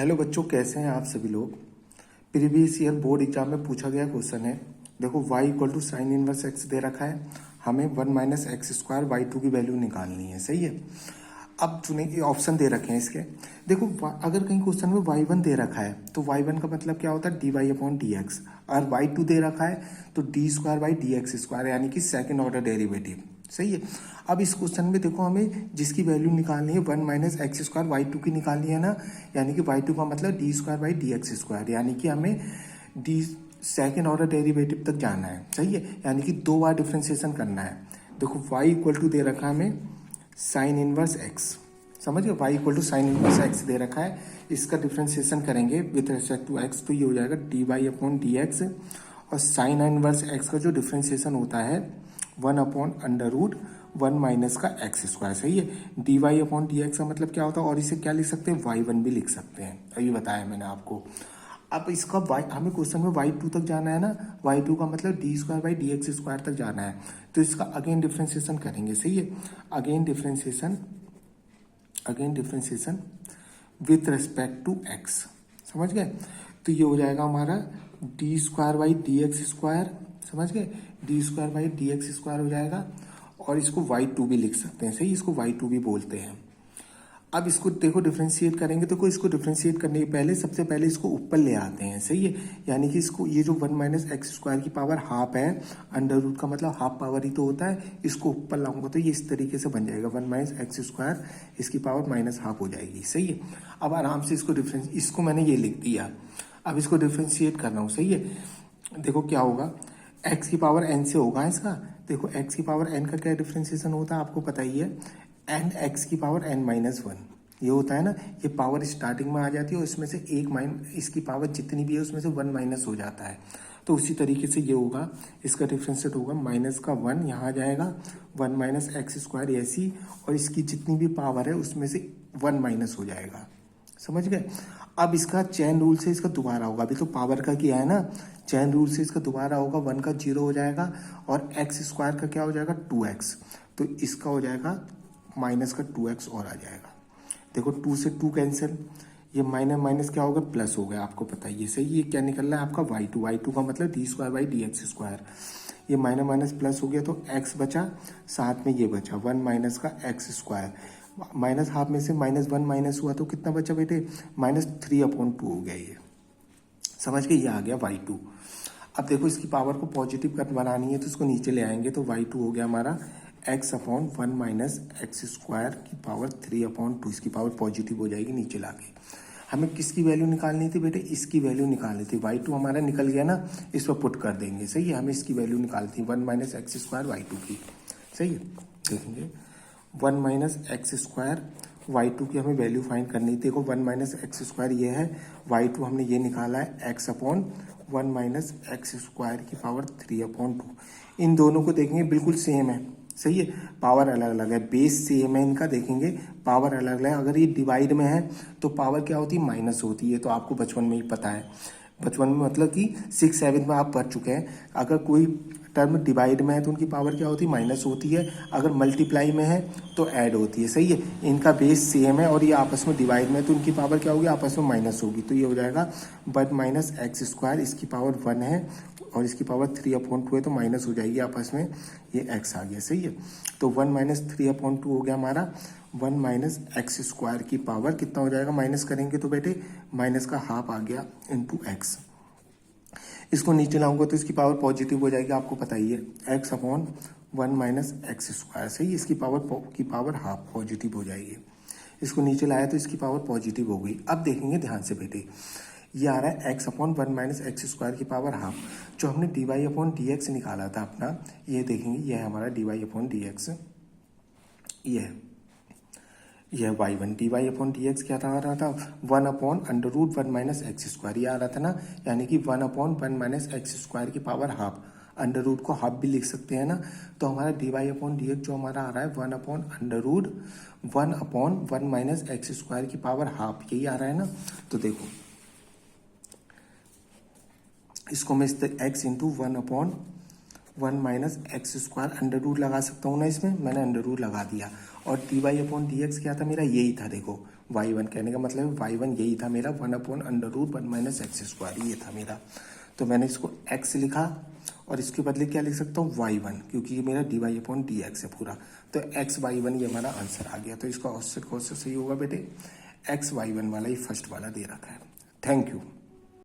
Hello बच्चों, कैसे हैं आप सभी लोग। प्रीवियस ईयर बोर्ड एग्जाम में पूछा गया क्वेश्चन है। देखो y equal to sine inverse x दे रखा है, हमें 1 minus x square Y two की वैल्यू निकालनी है। सही है। अब चुनेंगे, ऑप्शन दे रखे हैं इसके। देखो अगर कहीं क्वेश्चन में y1 दे रखा है तो y1 का मतलब क्या होता है, D Y upon D X. और y2 दे रखा है तो D square by D X square, यानी कि सेकेंड ऑर्डर डेरिवेटिव। सही है। अब इस क्वेश्चन में देखो हमें जिसकी वैल्यू निकालनी है 1 minus x square Y two की निकालनी है ना, यानी कि वाई टू का मतलब D square by D X square, यानी कि हमें डी सेकेंड ऑर्डर डेरिवेटिव तक जाना है। सही है, यानी कि 2 बार डिफ्रेंसिएशन करना है। देखो y इक्वल टू दे रखा है हमें साइन इनवर्स एक्स, समझ गए। y equal to sine inverse x दे रखा है, इसका डिफ्रेंसिएशन करेंगे विथ रिस्पेक्ट टू x तो ये हो जाएगा D Y upon D X. और साइन इनवर्स एक्स का जो डिफ्रेंसिएशन होता है 1 अपॉन अंडर रूट 1 माइनस का एक्स स्क्वायर। सही है। D Y upon D X का मतलब क्या होता है, और इसे क्या लिख सकते हैं, y1 भी लिख सकते हैं। अभी बताया मैंने आपको। अब इसका y हमें क्वेश्चन में y2 तक जाना है ना, y2 का मतलब D square by D X square तक जाना है, तो इसका अगेन डिफ्रेंसिएशन करेंगे। सही है। Again differentiation with respect to x, समझ गए। तो ये हो जाएगा हमारा D square by D X square, समझ गए। D square by D X square हो जाएगा, और इसको y2 भी लिख सकते हैं। सही, इसको y2 भी बोलते हैं। अब इसको देखो डिफ्रेंशिएट करेंगे, तो इसको डिफ्रेंशिएट करने के पहले सबसे पहले इसको ऊपर ले आते हैं। सही है। यानी कि इसको ये जो 1 माइनस एक्स स्क्वायर की पावर हाफ है, अंडर रूट का मतलब हाफ पावर ही तो होता है, इसको ऊपर लाऊंगा तो ये इस तरीके से बन जाएगा 1 माइनस एक्स स्क्वायर, इसकी पावर माइनस हाफ हो जाएगी। सही है। अब आराम से इसको मैंने ये लिख दिया। अब इसको डिफ्रेंशिएट कर रहा हूँ। सही है। देखो क्या होगा, एक्स की पावर एन से होगा इसका। देखो एक्स की पावर एन का क्या डिफ्रेंशिएशन होता है आपको पता ही है, एन एक्स की पावर एन माइनस 1 ये होता है ना। ये पावर स्टार्टिंग में आ जाती है और इसमें से इसकी पावर जितनी भी है उसमें से 1 माइनस हो जाता है। तो उसी तरीके से ये होगा, इसका डिफ्रेंशिएट होगा माइनस का 1 यहाँ आ जाएगा, 1 माइनस एक्स स्क्वायर ऐसी, और इसकी जितनी भी पावर है उसमें से 1 माइनस हो जाएगा। समझ गए। अब इसका चैन रूल से इसका दोबारा होगा, अभी तो पावर का किया है ना, चैन रूल से इसका दोबारा होगा, 1 का 0 हो जाएगा, और एक्स स्क्वायर का क्या हो जाएगा 2x, तो इसका हो जाएगा माइनस का 2x और आ जाएगा। देखो 2 से 2 कैंसिल, ये माइनस माइनस क्या होगा, प्लस हो गया, आपको पता ही है। सही, ये क्या निकल रहा है आपका y2 का मतलब D square by D X square. ये माइनस माइनस प्लस हो गया तो x बचा, साथ में ये बचा 1 माइनस का एक्स स्क्वायर। माइनस हाफ में से -1 माइनस हुआ तो कितना बचा बेटे, -3/2 हो गया ये। समझ के, ये आ गया y2। अब देखो इसकी पावर को पॉजिटिव कर बनानी है तो इसको नीचे ले आएंगे, तो y2 हो गया हमारा x upon 1 minus x square की पावर 3/2, इसकी पावर पॉजिटिव हो जाएगी नीचे लाके। हमें किसकी वैल्यू निकालनी थी बेटे, इसकी वैल्यू निकालनी थी। y2 हमारा निकल गया ना, इस पर पुट कर देंगे। सही है। हमें इसकी वैल्यू निकालनी थी 1 माइनस एक्स स्क्वायर y2 की। सही है। देखेंगे 1 माइनस एक्स स्क्वायर y2 की हमें वैल्यू फाइंड करनी थी। देखो 1 माइनस एक्स स्क्वायर ये है, y2 हमने ये निकाला है x upon 1 minus x square की पावर 3/2। इन दोनों को देखेंगे बिल्कुल सेम है। सही है। पावर अलग अलग है, बेस सेम है इनका, देखेंगे पावर अलग अलग है। अगर ये डिवाइड में है तो पावर क्या होती है, माइनस होती है, तो आपको बचपन में ही पता है। बचपन में मतलब कि 6-7 में आप पढ़ चुके हैं। अगर कोई टर्म डिवाइड में है तो उनकी पावर क्या होती है, माइनस होती है। अगर मल्टीप्लाई में है तो ऐड होती है। सही है। इनका बेस सेम है और ये आपस में डिवाइड में है तो उनकी पावर क्या होगी, आपस में माइनस होगी। तो ये हो जाएगा 1 माइनस एक्स स्क्वायर, इसकी पावर 1 है और इसकी पावर 3/2 है, तो माइनस हो जाएगी आपस में, ये x आ गया। सही है। तो 1 माइनस 3/2 हो गया हमारा 1 माइनस एक्स स्क्वायर की पावर कितना हो जाएगा, माइनस करेंगे तो बेटे माइनस का हाफ आ गया इंटू एक्स। इसको नीचे लाऊंगा तो इसकी पावर पॉजिटिव हो जाएगी, आपको पता ही है, x upon 1 minus x square. सही, इसकी पावर हाफ पॉजिटिव हो जाएगी। इसको नीचे लाया तो इसकी पावर पॉजिटिव हो गई। अब देखेंगे ध्यान से बेटे, ये आ रहा है x upon 1 minus x square की पावर हाफ। जो हमने D Y upon D X निकाला था अपना, ये देखेंगे, ये है हमारा D Y upon D X, यह y1। D Y upon D X क्या था, आ रहा था 1 upon under root 1 minus x square, ये आ रहा था ना, यानी कि 1 अपॉन 1 माइनस एक्स स्क्वायर की पावर हाफ। अंडर रूट को हाफ भी लिख सकते हैं ना, तो हमारा D Y upon D X जो हमारा आ रहा है 1 upon under root 1 upon 1 minus x square की पावर हाफ, यही आ रहा है ना। तो देखो इसको मैं x into 1 upon 1 minus x square under root लगा सकता हूँ ना, इसमें मैंने अंडर रूट लगा दिया। और D Y upon D X क्या था मेरा, यही था। देखो y1 कहने का मतलब है y1 यही था मेरा 1/√1 - x², ये था मेरा। तो मैंने इसको x लिखा और इसके बदले क्या लिख सकता हूँ y1, क्योंकि ये मेरा dy/dx है पूरा। तो x/y1 ये हमारा आंसर आ गया। तो इसका ऑप्शन कौन सा सही होगा बेटे? x/y1 वाला ही फर्स्ट वाला दे रखा है। Thank you.